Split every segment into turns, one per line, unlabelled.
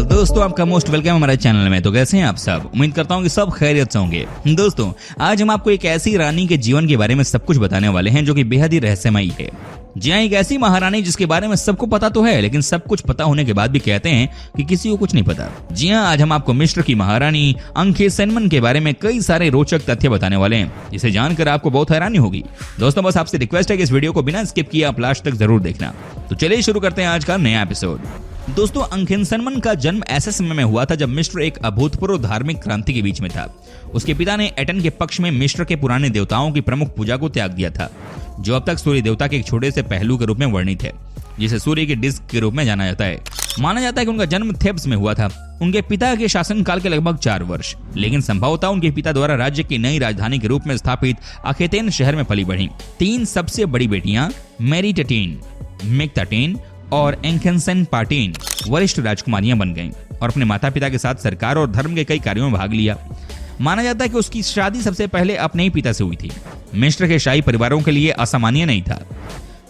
दोस्तों आपका most welcome हमारे चैनल में। तो कैसे हैं आप सब? उम्मीद करता हूं कि सब खैरियत से होंगे। दोस्तों आज हम आपको एक ऐसी रानी के जीवन के बारे में सब कुछ बताने वाले हैं जो कि बेहद ही रहस्यमयी है। जी हाँ, एक ऐसी महारानी जिसके बारे में सबको पता तो है, लेकिन सब कुछ पता होने के बाद भी कहते हैं कि किसी को कुछ नहीं पता। जी हाँ, आज हम आपको मिस्र की महारानी अंखेसेनमन के बारे में कई सारे रोचक तथ्य बताने वाले हैं, जिसे जानकर आपको बहुत हैरानी होगी। दोस्तों बस आपसे रिक्वेस्ट है कि इस वीडियो को बिना स्किप किए आप लास्ट तक जरूर देखना। तो चलिए शुरू करते हैं आज का नया एपिसोड। दोस्तों अंखेसेनमन का जन्म ऐसे समय में हुआ था जब मिस्र एक अभूतपूर्व धार्मिक क्रांति के बीच में था। उसके पिता ने एटन के पक्ष में मिस्र के पुराने देवताओं की प्रमुख पूजा को त्याग दिया था, जो अब तक सूर्य देवता के एक छोटे से पहलू के रूप में वर्णित है, जिसे सूर्य के डिस्क के रूप में जाना जाता है। माना जाता है कि उनका जन्म थेब्स में हुआ था। उनके पिता के शासनकाल के लगभग 4 वर्ष, लेकिन संभवतः उनके पिता द्वारा राज्य की नई राजधानी के रूप में स्थापित अखेतेन शहर में पली बढ़ी। 3 सबसे बड़ी बेटियां मेरिटटीन, मिक्ताटीन और एंखेसेनपाटीन वरिष्ठ राजकुमारियां बन गईं और अपने माता पिता के साथ सरकार और धर्म के कई कार्यों में भाग लिया। माना जाता है कि उसकी शादी सबसे पहले अपने ही पिता से हुई थी। मिस्र के शाही परिवारों के लिए असामान्य नहीं था।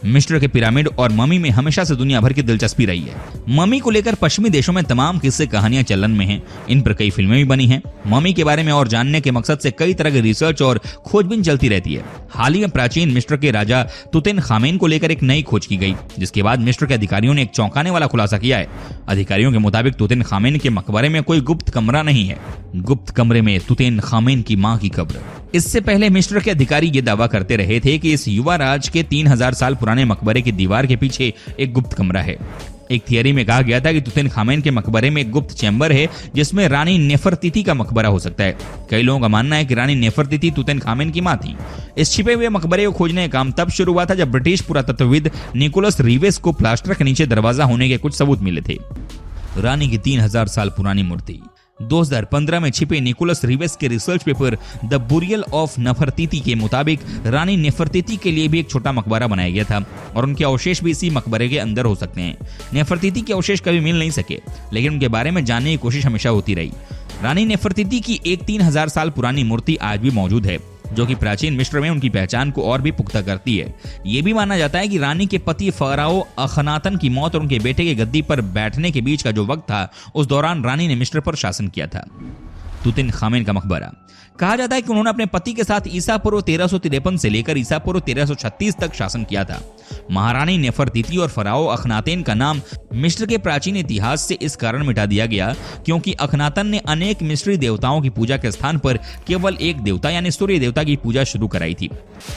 मिस्र के पिरामिड और ममी में हमेशा से दुनिया भर की दिलचस्पी रही है। ममी को लेकर पश्चिमी देशों में तमाम किस्से कहानियां चलन में हैं। इन पर कई फिल्में भी बनी हैं। ममी के बारे में और जानने के मकसद से कई तरह की रिसर्च और खोजबीन चलती रहती है। हाल ही में प्राचीन मिस्र के राजा तुतनखामेन को लेकर एक नई खोज की गई, जिसके बाद मिस्र के अधिकारियों ने एक चौंकाने वाला खुलासा किया है। अधिकारियों के मुताबिक तुतनखामेन के मकबरे में कोई गुप्त कमरा नहीं है। गुप्त कमरे में तुतनखामेन की मां की कब्र। इससे पहले मिस्र के अधिकारी ये दावा करते रहे थे कि इस युवा राज के 3000 साल पुराने मकबरे की दीवार के पीछे एक गुप्त कमरा है। एक थियरी में कहा गया था कि तुतनखामेन के मकबरे में एक गुप्त चैम्बर है, जिसमें रानी नेफरतिती का मकबरा हो सकता है। कई लोगों का मानना है कि रानी नेफरतिती तुतनखामेन की मां थी। इस छिपे हुए मकबरे को खोजने का काम तब शुरू हुआ था जब ब्रिटिश पुरातत्वविद निकोलस रिवेस को प्लास्टर के नीचे दरवाजा होने के कुछ सबूत मिले थे। रानी की 3000 साल पुरानी मूर्ति। 2015 में छिपे निकोलस रिवेस के research paper the burial of Nefertiti के मुताबिक रानी नेफरतिती के लिए भी एक छोटा मकबरा बनाया गया था और उनके अवशेष भी इसी मकबरे के अंदर हो सकते हैं। नेफरतिती के अवशेष कभी मिल नहीं सके, लेकिन उनके बारे में जानने की कोशिश हमेशा होती रही। रानी नेफरतिती की एक 3000 साल पुरानी मूर्ति आज भी मौजूद है, जो कि प्राचीन मिस्र में उनकी पहचान को और भी पुख्ता करती है। ये भी माना जाता है कि रानी के पति फराओ अखनातन की मौत और उनके बेटे के गद्दी पर बैठने के बीच का जो वक्त था, उस दौरान रानी ने मिस्र पर शासन किया था। तुतनखामेन का मकबरा। कहा जाता है कि उन्होंने अपने पति के साथ ईसा पूर्व 1353 से लेकर ईसा पूर्व 1336 तक शासन किया था। महारानी नेफरतिती और फराओ अखनातेन का नाम मिस्र के प्राचीन इतिहास से इस कारण मिटा दिया गया क्योंकि अखनातन ने अनेक मिस्री देवताओं की पूजा के स्थान पर केवल एक देवता यानी सूर्य देवता की पूजा शुरू कराई थी।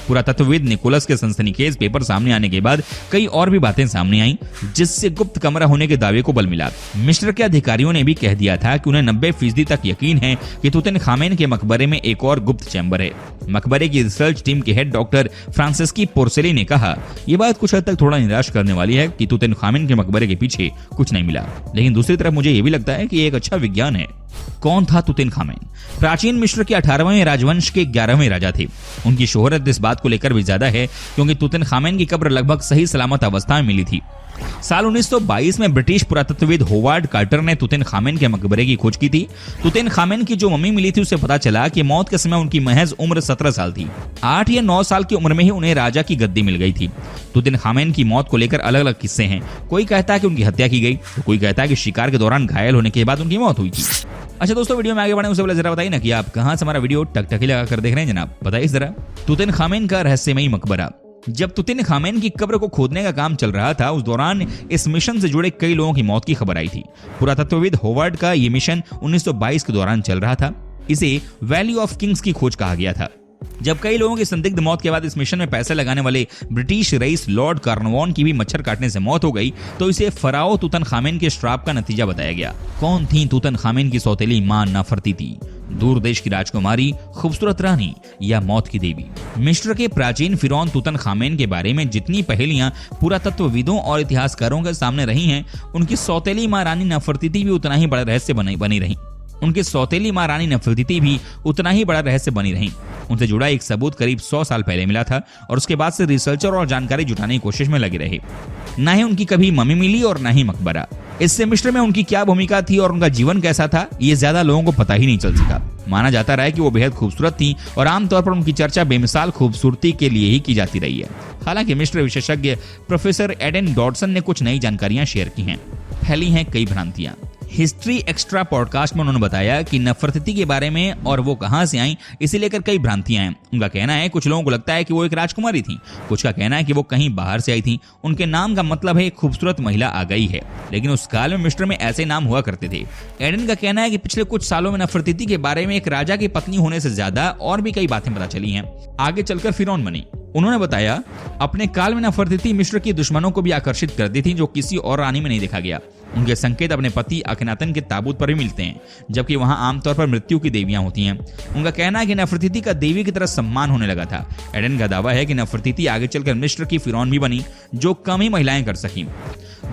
पुरातत्वविद निकोलस के सनसनीखेज पेपर सामने आने के बाद कई और भी बातें सामने आई, जिससे गुप्त कमरा होने के दावे को बल मिला। मिस्र के अधिकारियों ने भी कह दिया था कि उन्हें 90% तक यकीन है कि तुतनखामेन के मकबरे में एक और गुप्त चैम्बर है। मकबरे की रिसर्च टीम के हेड डॉक्टर फ्रांसिस्की पोर्सेली ने कहा, ये बात कुछ हद तक थोड़ा निराश करने वाली है कि तुतनखामेन के मकबरे के पीछे कुछ नहीं मिला, लेकिन दूसरी तरफ मुझे ये भी लगता है कि ये एक अच्छा विज्ञान है। कौन था तुतनखामेन? प्राचीन मिस्र के 18वें राजवंश के 11वें राजा थे। उनकी शोहरत इस बात को लेकर भी ज्यादा है क्योंकि तुतनखामेन की कब्र लगभग सही सलामत अवस्था में मिली थी। साल 1922 में ब्रिटिश पुरातत्वविद होवार्ड कार्टर ने तुतनखामेन के मकबरे की खोज की थी। तुतनखामेन की जो मम्मी मिली थी उससे पता चला कि मौत के समय उनकी महज उम्र 17 साल थी। 8 या 9 साल की उम्र में ही उन्हें राजा की गद्दी मिल गई थी। तुतनखामेन की मौत को लेकर अलग अलग किस्से हैं। कोई कहता है कि उनकी हत्या की गई, तो कोई कहता है कि शिकार के दौरान घायल होने के बाद उनकी मौत हुई थी। अच्छा दोस्तों, वीडियो में आगे बढ़ने उससे पहले जरा बताइए ना कि आप कहां से हमारा वीडियो टकटकी लगा कर देख रहे हैं जनाब, बताइए जरा। तुतनखामेन का रहस्यमयी मकबरा। जब तुतनखामेन की कब्र को खोदने का काम चल रहा था, उस दौरान इस मिशन से जुड़े कई लोगों की मौत की खबर आई थी। पुरातत्वविद होवार्ड का ये मिशन 1922 के दौरान चल रहा था। इसे वैली ऑफ किंग्स की खोज कहा गया था। जब कई लोगों की संदिग्ध मौत के बाद इस मिशन में पैसे लगाने वाले ब्रिटिश रईस लॉर्ड कार्नवान की भी मच्छर काटने से मौत हो गई, तो इसे फराओ तुतनखामेन के श्राप का नतीजा बताया गया। कौन थी तुतनखामेन की सौतेली मां नफरतिती? दूर देश की राजकुमारी, खूबसूरत रानी या मौत की देवी? मिस्र के प्राचीन फिरौन तुतनखामेन के बारे में जितनी पहेलियां पुरातत्वविदों और इतिहासकारों के सामने रही हैं, उनकी सौतेली मां रानी नफरतिती भी उतना ही बड़ा रहस्य बनी रही। उनकी सौतेली मां रानी नफरतिती भी उतना ही बड़ा रहस्य बनी रही। उनसे जुड़ा एक सबूत करीब 100 साल पहले मिला था और उसके बाद से रिसर्चर और जानकारी जुटाने की कोशिश में लगे रहे। ना ही उनकी कभी मम्मी मिली और ना ही मकबरा। इससे मिस्र में उनकी क्या भूमिका थी और उनका जीवन कैसा था, ये ज्यादा लोगों को पता ही नहीं चल सका। माना जाता रहा है कि वो बेहद खूबसूरत थी और आमतौर पर उनकी चर्चा बेमिसाल खूबसूरती के लिए ही की जाती रही है। हालांकि मिस्र विशेषज्ञ प्रोफेसर एडन डॉडसन ने कुछ नई जानकारियां शेयर की हैं। फैली हैं कई भ्रांतियां। हिस्ट्री एक्स्ट्रा पॉडकास्ट में उन्होंने बताया कि नफरतिति के बारे में और वो कहां से आई, इसे लेकर कई भ्रांतियां हैं। उनका कहना है कुछ लोगों को लगता है कि वो एक राजकुमारी थी, कुछ का कहना है कि वो कहीं बाहर से आई थी। उनके नाम का मतलब है एक खूबसूरत महिला आ गई है, लेकिन उस काल में मिस्र में ऐसे नाम हुआ करते थे। एडन का कहना है कि पिछले कुछ सालों में नफरतिति के बारे में एक राजा की पत्नी होने से ज्यादा और भी कई बातें पता चली हैं। आगे चलकर फिरौन बनी। उन्होंने बताया अपने काल में नफरतिति मिस्र की दुश्मनों को भी आकर्षित करती थी, जो किसी और रानी में नहीं देखा गया। उनके संकेत अपने पति अखनातन के ताबूत पर भी मिलते हैं, जबकि वहां आमतौर पर मृत्यु की देवियां होती हैं। उनका कहना है कि नफरतिति का देवी की तरह सम्मान होने लगा था। एडन का दावा है कि नफरतिति आगे चलकर मिस्र की फिरौन भी बनी, जो कम ही महिलाएं कर सकी।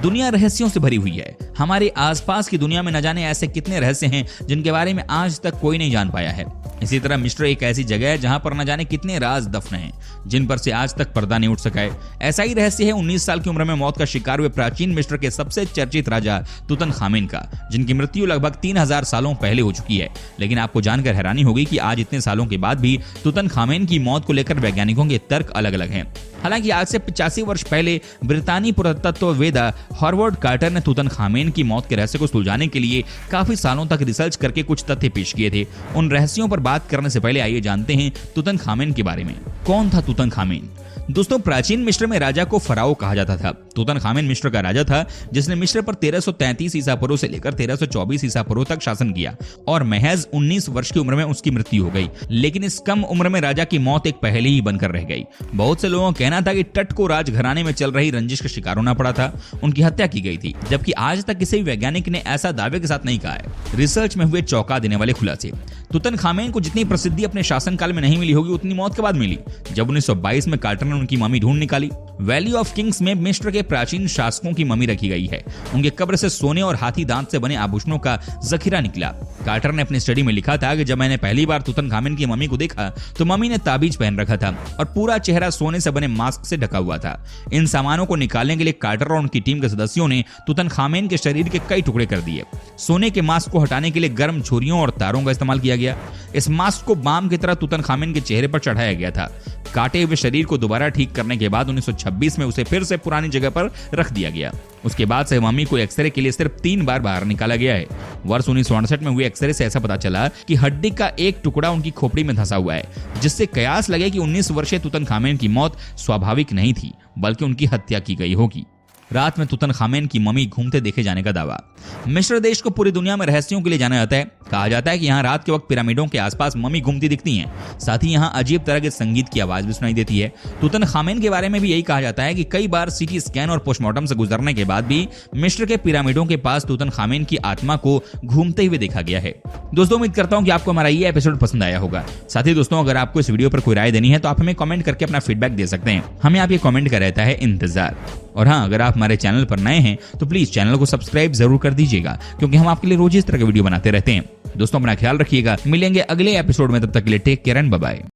दुनिया रहस्यों से भरी हुई है। हमारे आसपास की दुनिया में न जाने ऐसे कितने रहस्य हैं जिनके बारे में आज तक कोई नहीं जान पाया है। इसी तरह मिस्र एक ऐसी जगह है जहां पर न जाने कितने राज दफन हैं, जिन पर से आज तक पर्दा नहीं उठ सका है। ऐसा ही रहस्य है 19 साल की उम्र में मौत का शिकार हुए प्राचीन मिस्र के सबसे चर्चित राजा तुतनखामेन का, जिनकी मृत्यु लगभग 3000 सालों पहले हो चुकी है। लेकिन आपको जानकर हैरानी होगी कि आज इतने सालों के बाद भी तुतनखामेन की मौत को लेकर वैज्ञानिकों के तर्क अलग अलग हैं। हालांकि आज से 85 वर्ष पहले ब्रितानी पुरातत्ववेदा हॉवर्ड कार्टर ने तुतनखामेन की मौत के रहस्य को सुलझाने के लिए काफी सालों तक रिसर्च करके कुछ तथ्य पेश किए थे। उन रहस्यों पर बात करने से पहले आइए जानते हैं तुतनखामेन के बारे में। कौन था तुतनखामेन? दोस्तों, प्राचीन मिस्र में राजा को फराओ कहा जाता था। तुतनखामेन मिस्र का राजा था जिसने मिस्र पर 1333 ईसा पूर्व से लेकर 1324 ईसा पूर्व तक शासन किया और महज 19 वर्ष की उम्र में उसकी मृत्यु हो गई। लेकिन इस कम उम्र में राजा की मौत एक पहेली ही बनकर रह गई। बहुत से लोगों का कहना था कि तट को राजघराने में चल रही रंजिश का शिकार होना पड़ा था, उनकी हत्या की गई थी, जबकि आज तक किसी भी वैज्ञानिक ने ऐसा दावे के साथ नहीं कहा है। रिसर्च में हुए चौंका देने वाले खुलासे। तुतनखामेन को जितनी प्रसिद्धि अपने शासनकाल में नहीं मिली होगी, उतनी मौत के बाद मिली, जब 1922 में कार्टर ने उनकी मम्मी ढूंढ निकाली। वैली ऑफ किंग्स में मिस्र के प्राचीन शासकों की मम्मी रखी गई है। उनके कब्र से सोने और हाथी दांत से बने आभूषणों का जखीरा निकला। कार्टर ने अपनी स्टडी में लिखा था कि जब मैंने पहली बार तुतनखामेन की मम्मी को देखा तो मम्मी ने ताबीज पहन रखा था और पूरा चेहरा सोने से बने मास्क से ढका हुआ था। इन सामानों को निकालने के लिए कार्टर और उनकी टीम के सदस्यों ने तुतनखामेन के शरीर के कई टुकड़े कर दिए। सोने के मास्क को हटाने के लिए गर्म छुरियों और तारों का इस्तेमाल किया गया। इस मास्क को बाम की तरह तुतनखामेन के चेहरे पर चढ़ाया गया था। काटे हुए शरीर को दोबारा ठीक करने के बाद 1926 में उसे फिर से पुरानी जगह पर रख दिया गया। उसके बाद से मम्मी को एक्सरे के लिए सिर्फ 3 बार बाहर निकाला गया है। वर्ष 1968 में हुए एक्सरे से ऐसा पता चला कि हड्डी का एक टुकड़ा उनकी खोपड़ी में धंसा हुआ है, जिससे कयास लगे कि 19 वर्षीय तुतनखामेन की मौत स्वाभाविक नहीं थी, बल्कि उनकी हत्या की गई होगी। रात में तुतनखामेन की मम्मी घूमते देखे जाने का दावा। मिस्र देश को पूरी दुनिया में रहस्यों के लिए जाना जाता है। कहा जाता है कि यहाँ रात के वक्त पिरामिडों के आसपास मम्मी घूमती दिखती हैं। साथ ही यहाँ अजीब तरह के संगीत की आवाज भी सुनाई देती है। तुतनखामेन के बारे में भी यही कहा जाता है कि कई बार सीटी स्कैन और पोस्टमार्टम से गुजरने के बाद भी मिस्र के पिरामिडों के पास तुतनखामेन की आत्मा को घूमते हुए देखा गया है। दोस्तों, उम्मीद करता हूँ कि आपको हमारा ये एपिसोड पसंद आया होगा। साथ ही दोस्तों, अगर आपको इस वीडियो पर कोई राय देनी है तो आप हमें कमेंट करके अपना फीडबैक दे सकते हैं। हमें आपके कमेंट का रहता है इंतजार। और हाँ, अगर आप हमारे चैनल पर नए हैं तो प्लीज चैनल को सब्सक्राइब जरूर कर दीजिएगा, क्योंकि हम आपके लिए रोज इस तरह के वीडियो बनाते रहते हैं। दोस्तों, अपना ख्याल रखिएगा। मिलेंगे अगले एपिसोड में, तब तक के लिए take care and bye bye.